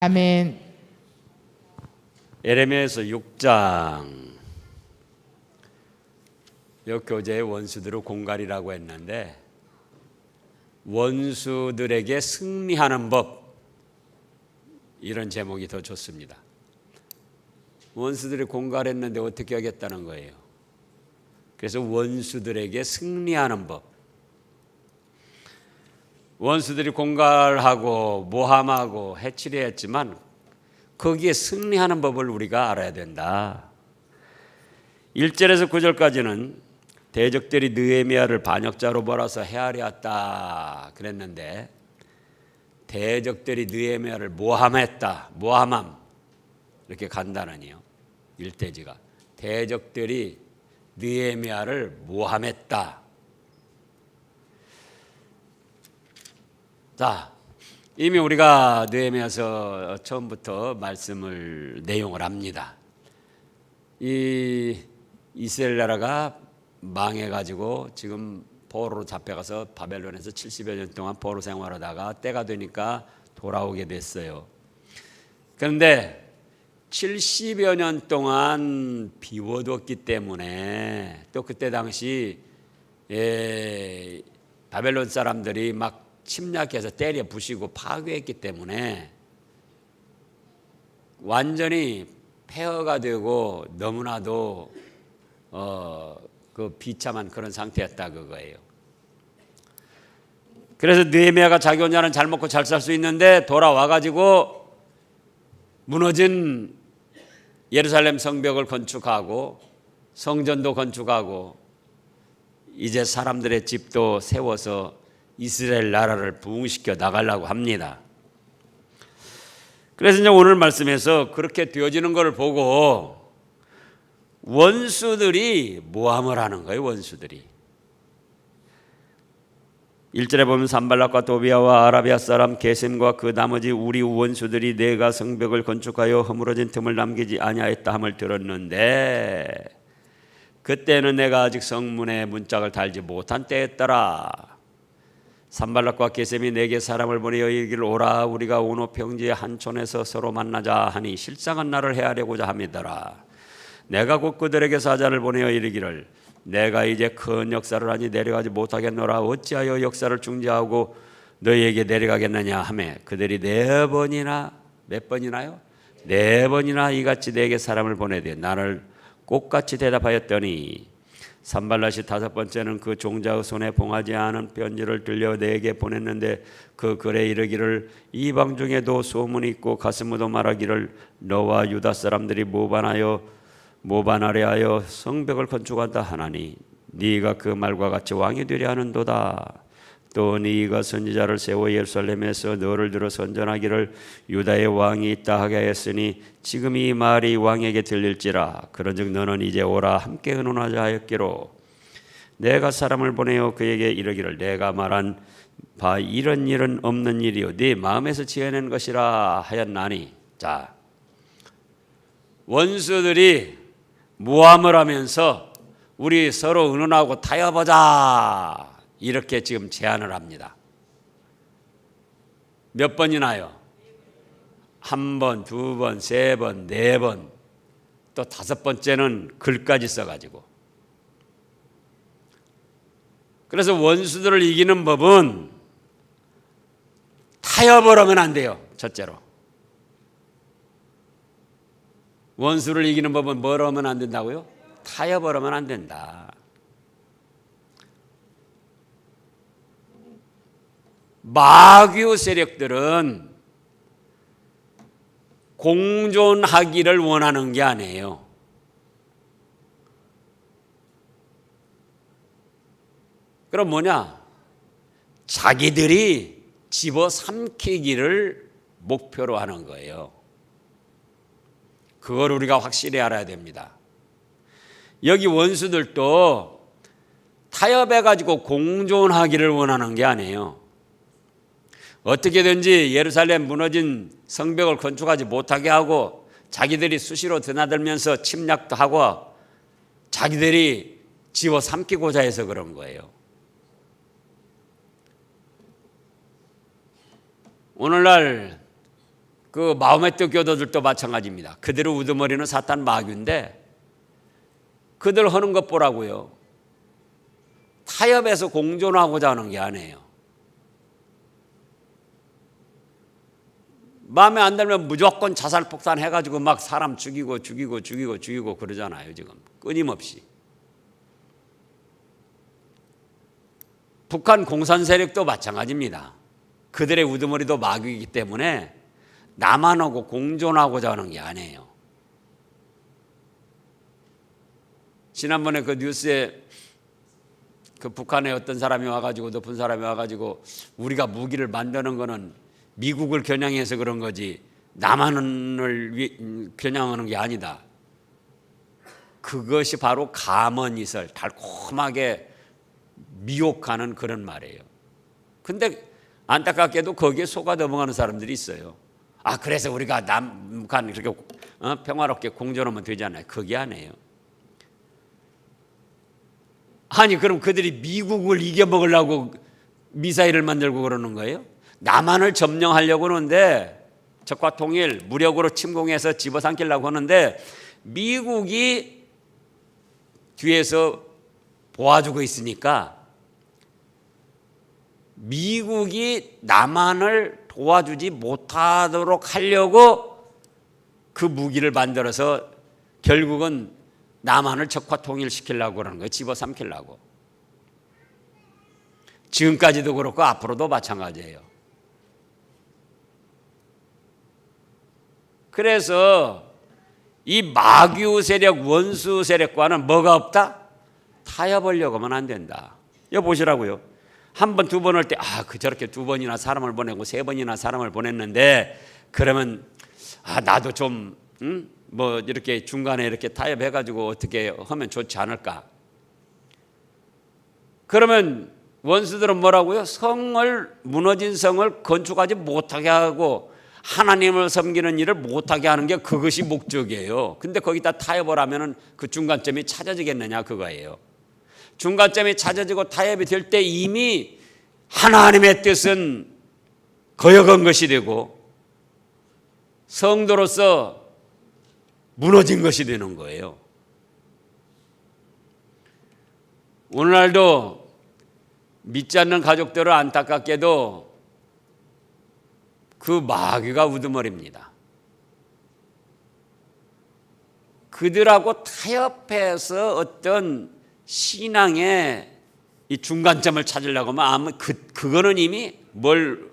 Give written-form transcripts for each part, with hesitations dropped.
아멘. 예레미야서 6장 이 교제의 원수들을 공갈이라고 했는데, 원수들에게 승리하는 법, 이런 제목이 더 좋습니다. 원수들이 공갈했는데 어떻게 하겠다는 거예요. 그래서 원수들에게 승리하는 법. 원수들이 공갈하고 모함하고 해치려 했지만 거기에 승리하는 법을 우리가 알아야 된다. 1절에서 9절까지는 대적들이 느헤미야를 반역자로 몰아서 헤아려 왔다 그랬는데, 대적들이 느헤미야를 모함했다, 모함함, 이렇게 간단하니요. 일대지가 대적들이 느헤미야를 모함했다. 자, 이미 우리가 느헤미야서 처음부터 내용을 합니다. 이 이스라엘 나라가 망해가지고 지금 포로로 잡혀가서 바벨론에서 70여 년 동안 포로 생활하다가 때가 되니까 돌아오게 됐어요. 그런데 70여 년 동안 비워뒀기 때문에, 또 그때 당시 바벨론 사람들이 막 침략해서 때려 부시고 파괴했기 때문에 완전히 폐허가 되고 너무나도 그 비참한 그런 상태였다 그거예요. 그래서 느헤미야가 자기 혼자는 잘 먹고 잘 살 수 있는데 돌아와가지고 무너진 예루살렘 성벽을 건축하고 성전도 건축하고 이제 사람들의 집도 세워서 이스라엘 나라를 부흥시켜 나가려고 합니다. 그래서 이제 오늘 말씀에서 그렇게 되어지는 것을 보고 원수들이 모함을 하는 거예요. 원수들이 1절에 보면 산발락과 도비아와 아라비아 사람 게셈과 그 나머지 우리 원수들이 내가 성벽을 건축하여 허물어진 틈을 남기지 아니하였다 함을 들었는데, 그때는 내가 아직 성문에 문짝을 달지 못한 때였더라. 산발락과 게셈이 내게 사람을 보내어 이르기를 오라 우리가 오노 평지의 한 촌에서 서로 만나자 하니 실상은 나를 해하려고자 함이더라. 내가 곧 그들에게 사자를 보내어 이르기를 내가 이제 큰 역사를 하니 내려가지 못하겠노라. 어찌하여 역사를 중지하고 너희에게 내려가겠느냐 하매 그들이 몇 번이나요? 4번이나 이같이 내게 사람을 보내되 나를 똑같이 대답하였더니, 산발랏이 5번째는 그 종자의 손에 봉하지 않은 편지를 들려 내게 보냈는데 그 글에 이르기를 이방 중에도 소문이 있고 가슴으로 말하기를 너와 유다 사람들이 모반하려 하여 성벽을 건축한다 하나니 네가 그 말과 같이 왕이 되려 하는도다. 또 네가 선지자를 세워 예루살렘에서 너를 들어 선전하기를 유다의 왕이 있다 하게 하였으니 지금 이 말이 왕에게 들릴지라. 그런즉 너는 이제 오라 함께 의논하자 하였기로 내가 사람을 보내어 그에게 이르기를 내가 말한 바 이런 일은 없는 일이요 네 마음에서 지어낸 것이라 하였나니. 자, 원수들이 모함을 하면서 우리 서로 의논하고 타협하자 이렇게 지금 제안을 합니다. 몇 번이나요? 1번, 2번, 3번, 4번, 또 5번째는 글까지 써가지고. 그래서 원수들을 이기는 법은 타협을 하면 안 돼요. 첫째로. 원수를 이기는 법은 뭘 하면 안 된다고요? 타협을 하면 안 된다. 마귀 세력들은 공존하기를 원하는 게 아니에요. 그럼 뭐냐? 자기들이 집어삼키기를 목표로 하는 거예요. 그걸 우리가 확실히 알아야 됩니다. 여기 원수들도 타협해가지고 공존하기를 원하는 게 아니에요. 어떻게든지 예루살렘 무너진 성벽을 건축하지 못하게 하고 자기들이 수시로 드나들면서 침략도 하고 자기들이 집어삼키고자 해서 그런 거예요. 오늘날 그 마호메트 교도들도 마찬가지입니다. 그들의 우두머리는 사탄 마귀인데 그들 하는 것 보라고요. 타협해서 공존하고자 하는 게 아니에요. 마음에 안 들면 무조건 자살 폭탄해가지고 막 사람 죽이고 그러잖아요. 지금 끊임없이. 북한 공산 세력도 마찬가지입니다. 그들의 우두머리도 마귀이기 때문에 남한하고 공존하고자 하는 게 아니에요. 지난번에 그 뉴스에 그 북한에 어떤 사람이 와가지고 높은 사람이 와가지고 우리가 무기를 만드는 거는 미국을 겨냥해서 그런 거지 남한을 겨냥하는 게 아니다. 그것이 바로 가먼이설, 달콤하게 미혹하는 그런 말이에요. 근데 안타깝게도 거기에 속아 넘어가는 사람들이 있어요. 아, 그래서 우리가 남한 그렇게 평화롭게 공존하면 되잖아요. 그게 아니에요. 아니, 그럼 그들이 미국을 이겨먹으려고 미사일을 만들고 그러는 거예요? 남한을 점령하려고 하는데, 적과 통일, 무력으로 침공해서 집어삼키려고 하는데 미국이 뒤에서 도와주고 있으니까 미국이 남한을 도와주지 못하도록 하려고 그 무기를 만들어서 결국은 남한을 적화 통일시키려고 그러는 거예요. 집어삼키려고. 지금까지도 그렇고 앞으로도 마찬가지예요. 그래서 이 마귀 세력, 원수 세력과는 뭐가 없다? 타협하려고 하면 안 된다. 이거 보시라고요. 한 번, 두 번 할 때, 저렇게 두 번이나 사람을 보내고 세 번이나 사람을 보냈는데, 그러면, 나도 좀, 뭐, 이렇게 중간에 이렇게 타협해가지고 어떻게 하면 좋지 않을까. 그러면 원수들은 뭐라고요? 무너진 성을 건축하지 못하게 하고, 하나님을 섬기는 일을 못하게 하는 게 그것이 목적이에요. 근데 거기다 타협을 하면은 그 중간점이 찾아지겠느냐, 그거예요. 중간점이 찾아지고 타협이 될 때 이미 하나님의 뜻은 거역한 것이 되고 성도로서 무너진 것이 되는 거예요. 오늘날도 믿지 않는 가족들은 안타깝게도 그 마귀가 우두머리입니다. 그들하고 타협해서 어떤 신앙의 이 중간점을 찾으려고 하면 그거는 이미 뭘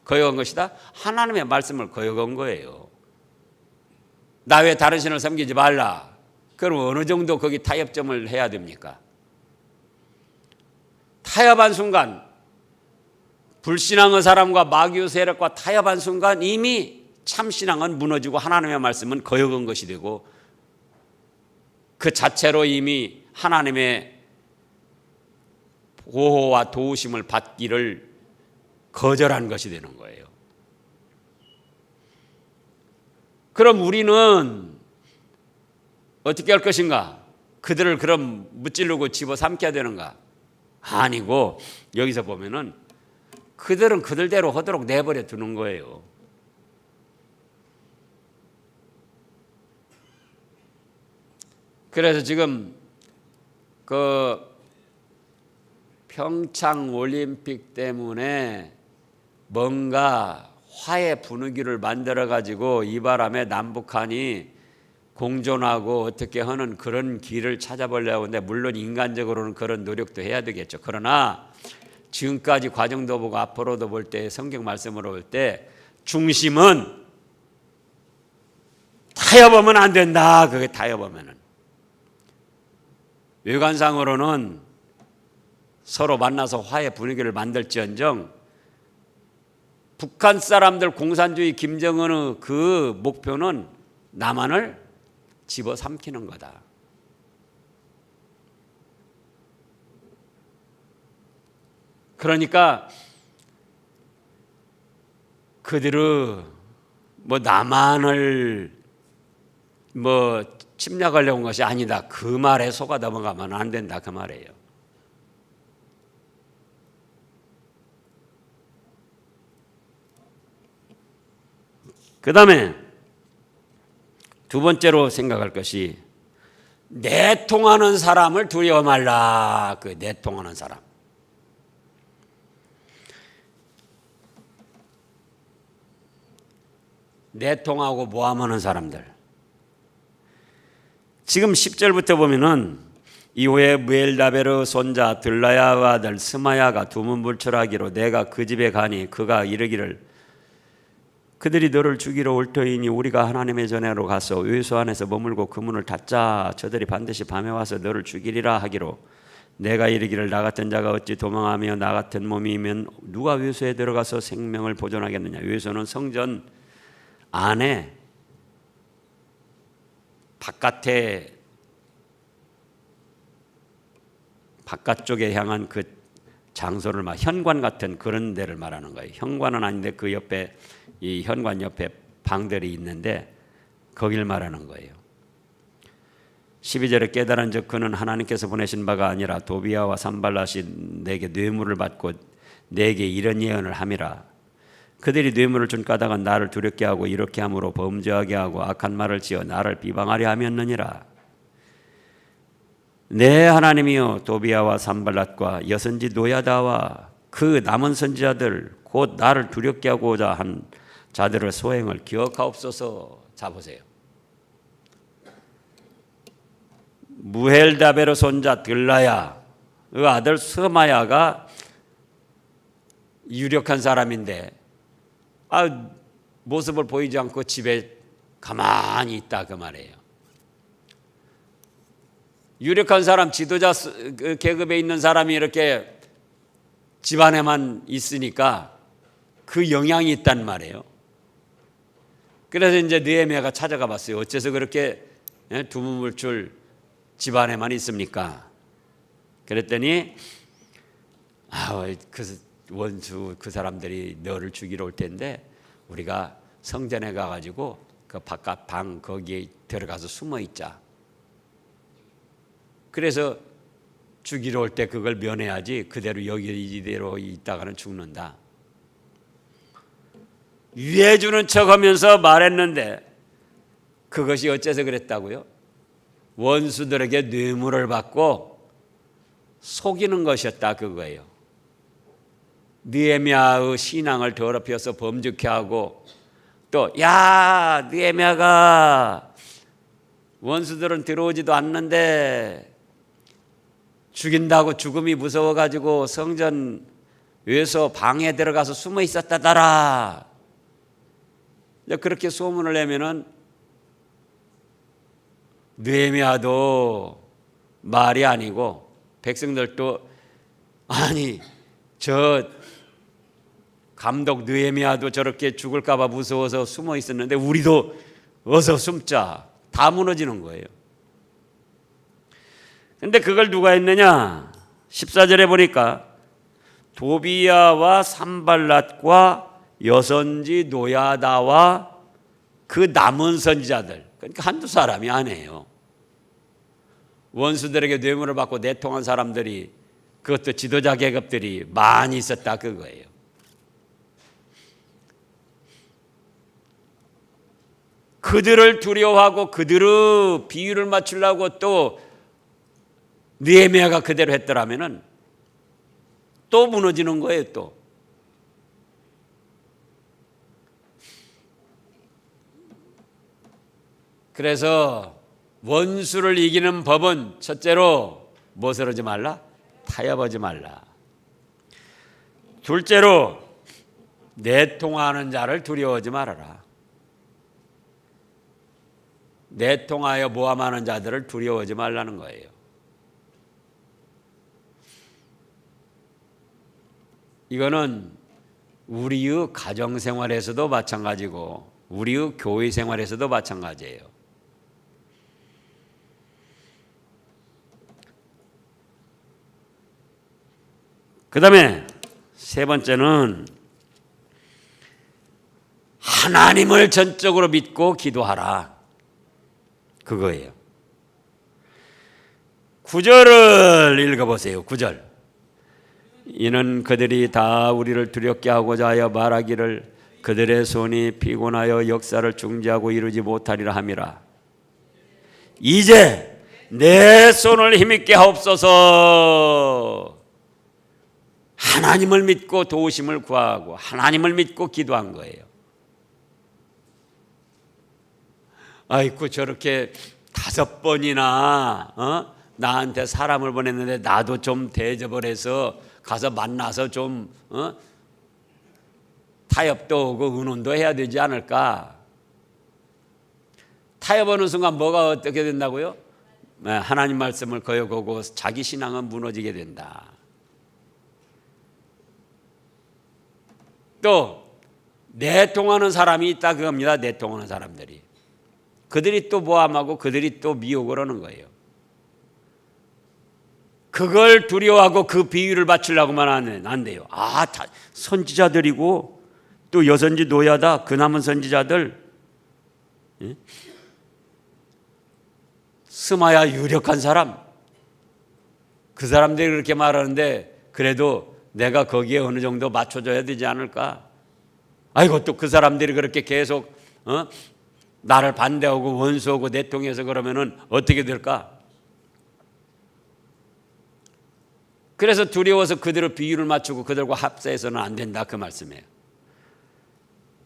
거역한 것이다? 하나님의 말씀을 거역한 거예요. 나 왜 다른 신을 섬기지 말라. 그럼 어느 정도 거기 타협점을 해야 됩니까? 타협한 순간, 불신앙의 사람과 마귀의 세력과 타협한 순간 이미 참신앙은 무너지고 하나님의 말씀은 거역한 것이 되고 그 자체로 이미 하나님의 보호와 도우심을 받기를 거절한 것이 되는 거예요. 그럼 우리는 어떻게 할 것인가? 그들을 그럼 무찌르고 집어삼켜야 되는가? 아니고 여기서 보면은 그들은 그들대로 하도록 내버려 두는 거예요. 그래서 지금 그 평창 올림픽 때문에 뭔가 화해 분위기를 만들어 가지고 이 바람에 남북한이 공존하고 어떻게 하는 그런 길을 찾아보려고 하는데 물론 인간적으로는 그런 노력도 해야 되겠죠. 그러나 지금까지 과정도 보고 앞으로도 볼 때 성경 말씀으로 볼 때 중심은 타협하면 안 된다. 그게 타협하면은 외관상으로는 서로 만나서 화해 분위기를 만들지언정 북한 사람들 공산주의 김정은의 그 목표는 남한을 집어삼키는 거다. 그러니까 그들은 뭐 남한을 뭐 침략하려고 한 것이 아니다. 그 말에 속아 넘어가면 안 된다. 그 말이에요. 그 다음에 두 번째로 생각할 것이 내통하는 사람을 두려워 말라. 그 내통하는 사람. 내통하고 모함하는 사람들. 지금 10절부터 보면은 이후에 무엘다베르 손자 들라야와 아들 스마야가 두문불출하기로 내가 그 집에 가니 그가 이르기를 그들이 너를 죽이러 올 터이니 우리가 하나님의 전에로 가서 외소 안에서 머물고 그 문을 닫자. 저들이 반드시 밤에 와서 너를 죽이리라 하기로 내가 이르기를 나 같은 자가 어찌 도망하며 나 같은 몸이면 누가 외소에 들어가서 생명을 보존하겠느냐. 외소는 성전 안에 바깥쪽에 향한 그 장소를 현관 같은 그런 데를 말하는 거예요. 현관은 아닌데 그 옆에 이 현관 옆에 방들이 있는데 거길 말하는 거예요. 12절에 깨달은즉 그는 하나님께서 보내신 바가 아니라 도비야와 산발랏이 내게 뇌물을 받고 내게 이런 예언을 함이라. 그들이 뇌물을 준 까닭은 나를 두렵게 하고 이렇게 함으로 범죄하게 하고 악한 말을 지어 나를 비방하려 함이었느니라. 내 하나님이여 도비야와 산발랏과 여선지 노야다와 그 남은 선지자들 곧 나를 두렵게 하고자 한 자들의 소행을 기억하옵소서. 자 보세요. 무헬다베르 손자 들라야 그 아들 스마야가 유력한 사람인데 모습을 보이지 않고 집에 가만히 있다 그 말이에요. 유력한 사람, 지도자 계급에 있는 사람이 이렇게 집안에만 있으니까 그 영향이 있단 말이에요. 그래서 이제 느헤미야가 찾아가 봤어요. 어째서 그렇게 두문불출 집안에만 있습니까? 그랬더니 그 원수 그 사람들이 너를 죽이러 올 텐데 우리가 성전에 가가지고 그 바깥 방 거기에 들어가서 숨어 있자. 그래서 죽이러 올 때 그걸 면해야지 그대로 여기 이대로 있다가는 죽는다. 위해주는 척하면서 말했는데 그것이 어째서 그랬다고요? 원수들에게 뇌물을 받고 속이는 것이었다 그거예요. 느헤미야의 신앙을 더럽혀서 범죄케 하고 또 야 느헤미야가 원수들은 들어오지도 않는데 죽인다고 죽음이 무서워가지고 성전 외소 방에 들어가서 숨어 있었다더라. 그렇게 소문을 내면은 느헤미야도 말이 아니고 백성들도 아니 저 감독 느헤미야도 저렇게 죽을까 봐 무서워서 숨어 있었는데 우리도 어서 숨자. 다 무너지는 거예요. 근데 그걸 누가 했느냐? 14절에 보니까 도비야와 산발랏과 여선지 노야다와 그 남은 선지자들, 그러니까 한두 사람이 아니에요. 원수들에게 뇌물을 받고 내통한 사람들이 그것도 지도자 계급들이 많이 있었다 그거예요. 그들을 두려워하고 그들의 비유를 맞추려고 또 느헤미야가 그대로 했더라면은 또 무너지는 거예요. 또 그래서 원수를 이기는 법은 첫째로 무엇을 하지 말라? 타협하지 말라. 둘째로 내통하는 자를 두려워하지 말아라. 내통하여 모함하는 자들을 두려워하지 말라는 거예요. 이거는 우리의 가정생활에서도 마찬가지고 우리의 교회 생활에서도 마찬가지예요. 그 다음에 세 번째는 하나님을 전적으로 믿고 기도하라. 그거예요. 9절을 읽어보세요. 9절. 이는 그들이 다 우리를 두렵게 하고자 하여 말하기를 그들의 손이 피곤하여 역사를 중지하고 이루지 못하리라 함이라. 이제 내 손을 힘있게 하옵소서. 하나님을 믿고 도우심을 구하고 하나님을 믿고 기도한 거예요. 아이고 저렇게 5번이나 나한테 사람을 보냈는데 나도 좀 대접을 해서 가서 만나서 좀 타협도 하고 의논도 해야 되지 않을까. 타협하는 순간 뭐가 어떻게 된다고요? 하나님 말씀을 거역하고 자기 신앙은 무너지게 된다. 또 내통하는 사람이 있다 그겁니다. 내통하는 사람들이. 그들이 또 모함하고 그들이 또 미혹을 하는 거예요. 그걸 두려워하고 그 비유를 맞추려고만 하면 안 돼요. 다 선지자들이고 또 여선지 노야다. 그 남은 선지자들 스마야 유력한 사람, 그 사람들이 그렇게 말하는데 그래도 내가 거기에 어느 정도 맞춰줘야 되지 않을까? 아이고 또 그 사람들이 그렇게 계속 나를 반대하고 원수하고 내통해서 그러면은 어떻게 될까? 그래서 두려워서 그들의 비유를 맞추고 그들과 합세해서는 안 된다 그 말씀이에요.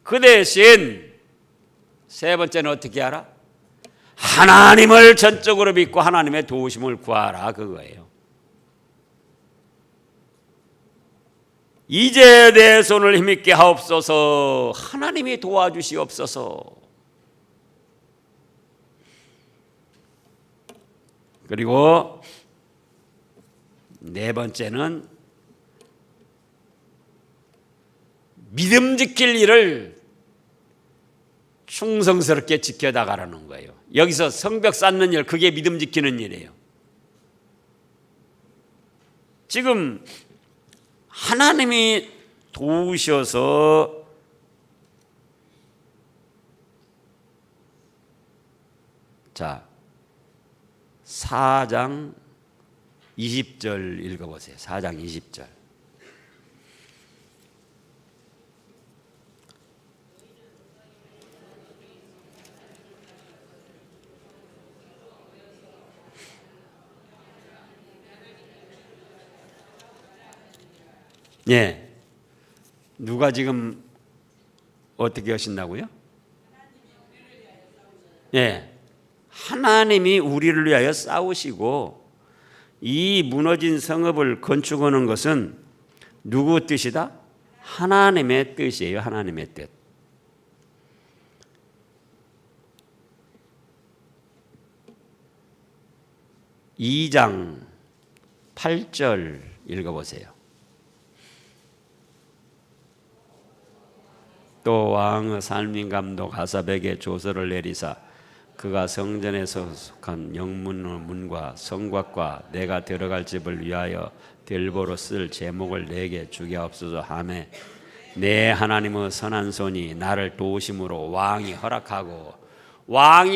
그 대신 세 번째는 어떻게 하라? 하나님을 전적으로 믿고 하나님의 도우심을 구하라 그거예요. 이제 내 손을 힘있게 하옵소서. 하나님이 도와주시옵소서. 그리고 네 번째는 믿음 지킬 일을 충성스럽게 지켜나가라는 거예요. 여기서 성벽 쌓는 일, 그게 믿음 지키는 일이에요. 지금 하나님이 도우셔서 자 4장 20절 읽어보세요. 4장 20절. 예. 누가 지금 어떻게 하신다고요? 예. 하나님이 우리를 위하여 싸우시고 이 무너진 성읍을 건축하는 것은 누구 뜻이다? 하나님의 뜻이에요. 하나님의 뜻. (2장 8절) 읽어보세요. 또 왕의 살민 감독 하삽에게 조서를 내리사 그가 성전에서 속한 영문의 문과 성곽과 내가 들어갈 집을 위하여 들보로 쓸 제목을 내게 주게 없어서 하매 내 하나님의 선한 손이 나를 도우심으로 왕이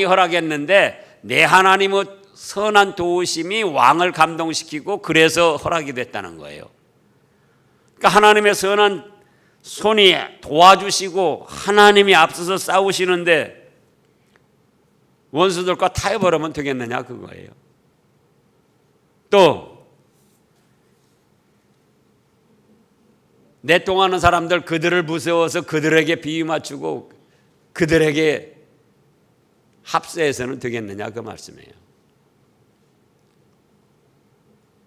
허락했는데 내 하나님의 선한 도우심이 왕을 감동시키고 그래서 허락이 됐다는 거예요. 그러니까 하나님의 선한 손이 도와주시고 하나님이 앞서서 싸우시는데 원수들과 타협을 하면 되겠느냐 그거예요. 또 내통하는 사람들 그들을 무서워서 그들에게 비유 맞추고 그들에게 합세해서는 되겠느냐 그 말씀이에요.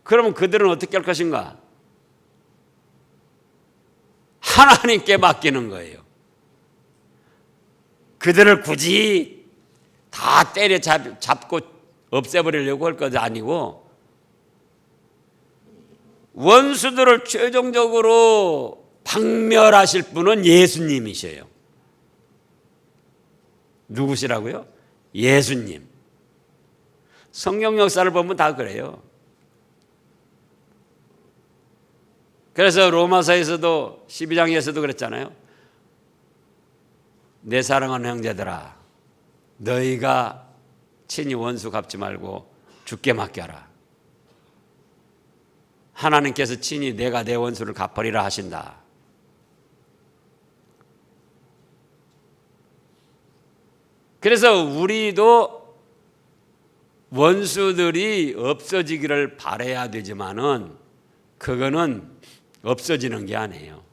그러면 그들은 어떻게 할 것인가? 하나님께 맡기는 거예요. 그들을 굳이 다 때려잡고 없애버리려고 할 것이 아니고 원수들을 최종적으로 박멸하실 분은 예수님이셔요. 누구시라고요? 예수님. 성경 역사를 보면 다 그래요. 그래서 로마서에서도 12장에서도 그랬잖아요. 내 사랑하는 형제들아 너희가 친히 원수 갚지 말고 주께 맡겨라. 하나님께서 친히 내가 내 원수를 갚으리라 하신다. 그래서 우리도 원수들이 없어지기를 바라야 되지만은 그거는 없어지는 게 아니에요.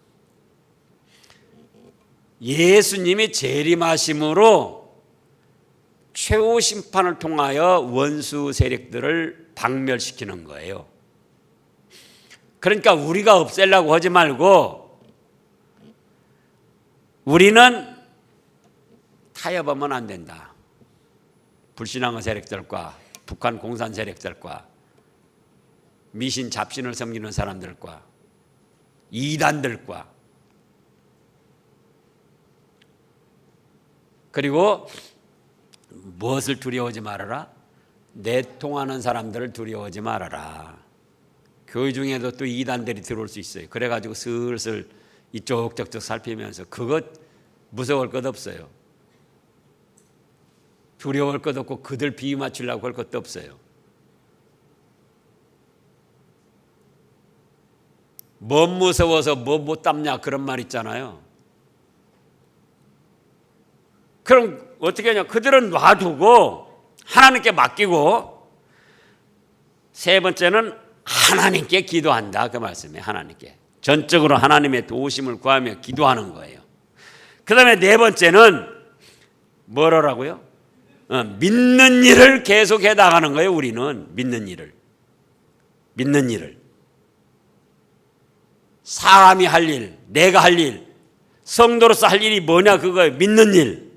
예수님이 재림하심으로 최후 심판을 통하여 원수 세력들을 박멸시키는 거예요. 그러니까 우리가 없애려고 하지 말고 우리는 타협하면 안 된다. 불신앙의 세력들과 북한 공산 세력들과 미신 잡신을 섬기는 사람들과 이단들과 그리고 무엇을 두려워하지 말아라? 내통하는 사람들을 두려워하지 말아라. 교회 중에도 또 이단들이 들어올 수 있어요. 그래가지고 슬슬 이쪽 저쪽 살피면서 그것 무서울 것 없어요. 두려울 것 없고 그들 비위 맞추려고 할 것도 없어요. 뭐 무서워서 뭐 못 담냐 그런 말 있잖아요. 그럼 어떻게 하냐? 그들은 놔두고 하나님께 맡기고 세 번째는 하나님께 기도한다 그 말씀이에요. 하나님께 전적으로 하나님의 도우심을 구하며 기도하는 거예요. 그 다음에 네 번째는 뭐라고요? 믿는 일을 계속해 나가는 거예요. 우리는 믿는 일을 사람이 할 일, 내가 할 일, 성도로서 할 일이 뭐냐 그거예요. 믿는 일.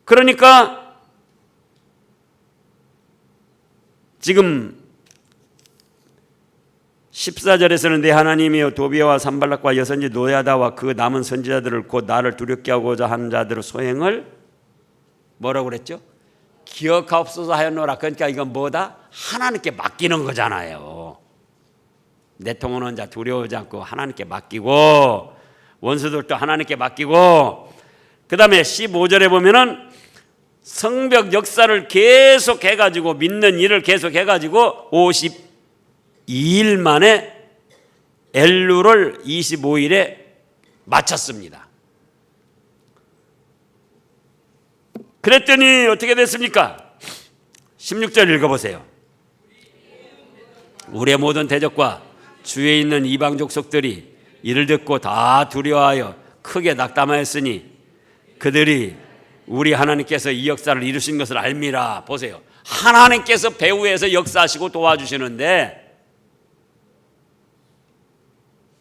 그러니까 지금 14절에서는 내 하나님이여 도비아와 산발락과 여선지 노야다와 그 남은 선지자들을 곧 나를 두렵게 하고자 하는 자들의 소행을 뭐라고 그랬죠? 기억하옵소서 하였노라. 그러니까 이건 뭐다? 하나님께 맡기는 거잖아요. 내통하는 자 두려워하지 않고 하나님께 맡기고 원수들도 하나님께 맡기고 그 다음에 15절에 보면은 성벽 역사를 계속 해가지고 믿는 일을 계속 해가지고 52일 만에 엘루를 25일에 마쳤습니다. 그랬더니 어떻게 됐습니까? 16절 읽어보세요. 우리의 모든 대적과 주위에 있는 이방 족속들이 이를 듣고 다 두려워하여 크게 낙담하였으니 그들이 우리 하나님께서 이 역사를 이루신 것을 알미라. 보세요. 하나님께서 배후에서 역사하시고 도와주시는데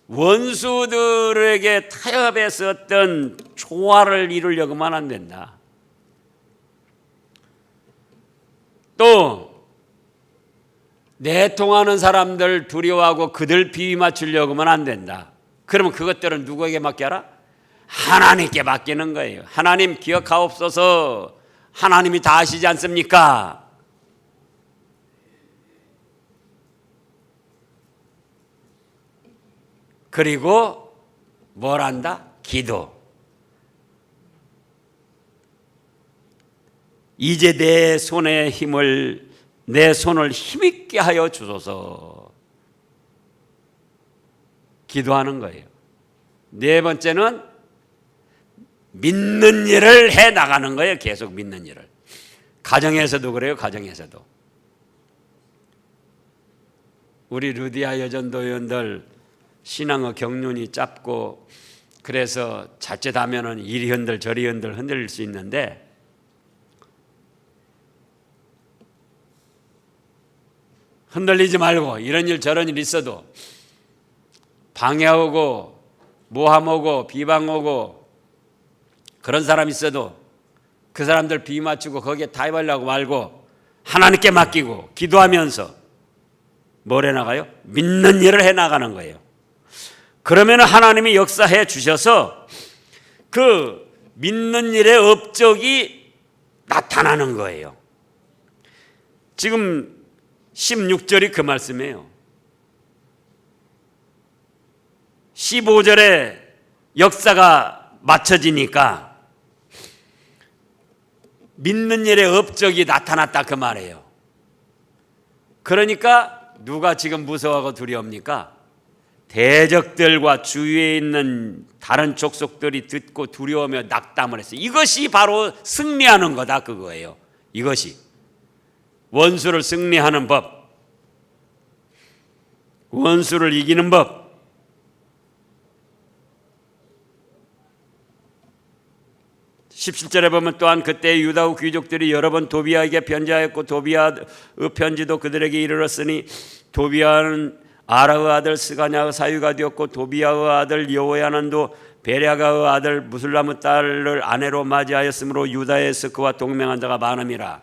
원수들에게 타협해서 어떤 조화를 이루려고만 안 된다. 또 내통하는 사람들 두려워하고 그들 비위 맞추려고만 안 된다. 그러면 그것들은 누구에게 맡겨라? 하나님께 맡기는 거예요. 하나님 기억하옵소서. 하나님이 다 아시지 않습니까? 그리고 뭘 한다? 기도. 이제 내 손의 힘을 내 손을 힘있게 하여 주소서. 기도하는 거예요. 네 번째는 믿는 일을 해 나가는 거예요. 계속 믿는 일을. 가정에서도 그래요. 가정에서도. 우리 루디아 여전도연들 신앙의 경륜이 짧고 그래서 자칫하면은 이리 흔들 저리 흔들 흔들릴 수 있는데 흔들리지 말고 이런 일 저런 일 있어도 방해하고 모함하고 비방하고 그런 사람 있어도 그 사람들 비위 맞추고 거기에 타협하려고 말고 하나님께 맡기고 기도하면서 뭘 해나가요? 믿는 일을 해나가는 거예요. 그러면 하나님이 역사해 주셔서 그 믿는 일의 업적이 나타나는 거예요. 지금 16절이 그 말씀이에요. 15절에 역사가 맞춰지니까 믿는 일의 업적이 나타났다 그 말이에요. 그러니까 누가 지금 무서워하고 두려웁니까? 대적들과 주위에 있는 다른 족속들이 듣고 두려워하며 낙담을 했어요. 이것이 바로 승리하는 거다 그거예요. 이것이 원수를 승리하는 법, 원수를 이기는 법. 17절에 보면 또한 그때 유다 귀족들이 여러 번 도비아에게 편지하였고 도비아의 편지도 그들에게 이르렀으니 도비아는 아라의 아들 스가냐의 사위가 되었고 도비아의 아들 여호야난도 베랴가의 아들 무술람의 딸을 아내로 맞이하였으므로 유다에서 그와 동맹한 자가 많음이라.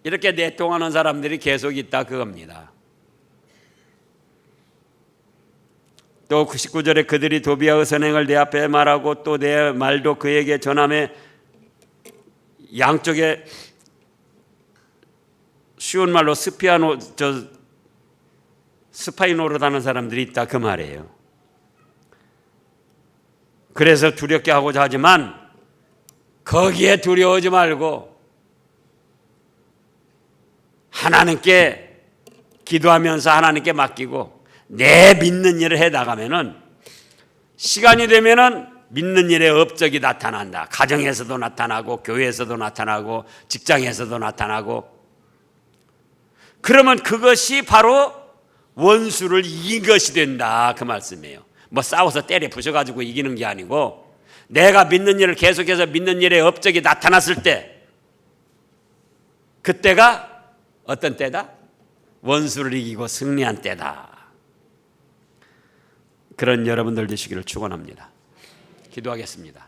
이렇게 내통하는 사람들이 계속 있다 그겁니다. 또 19절에 그들이 도비아의 선행을 내 앞에 말하고 또 내 말도 그에게 전하며 양쪽에 쉬운 말로 스파이 노릇하는 사람들이 있다 그 말이에요. 그래서 두렵게 하고자 하지만 거기에 두려워하지 말고 하나님께 기도하면서 하나님께 맡기고 내 믿는 일을 해 나가면은 시간이 되면은 믿는 일의 업적이 나타난다. 가정에서도 나타나고 교회에서도 나타나고 직장에서도 나타나고. 그러면 그것이 바로 원수를 이긴 것이 된다 그 말씀이에요. 뭐 싸워서 때려 부셔가지고 이기는 게 아니고 내가 믿는 일을 계속해서 믿는 일의 업적이 나타났을 때 그때가 어떤 때다? 원수를 이기고 승리한 때다. 그런 여러분들 되시기를 축원합니다. 기도하겠습니다.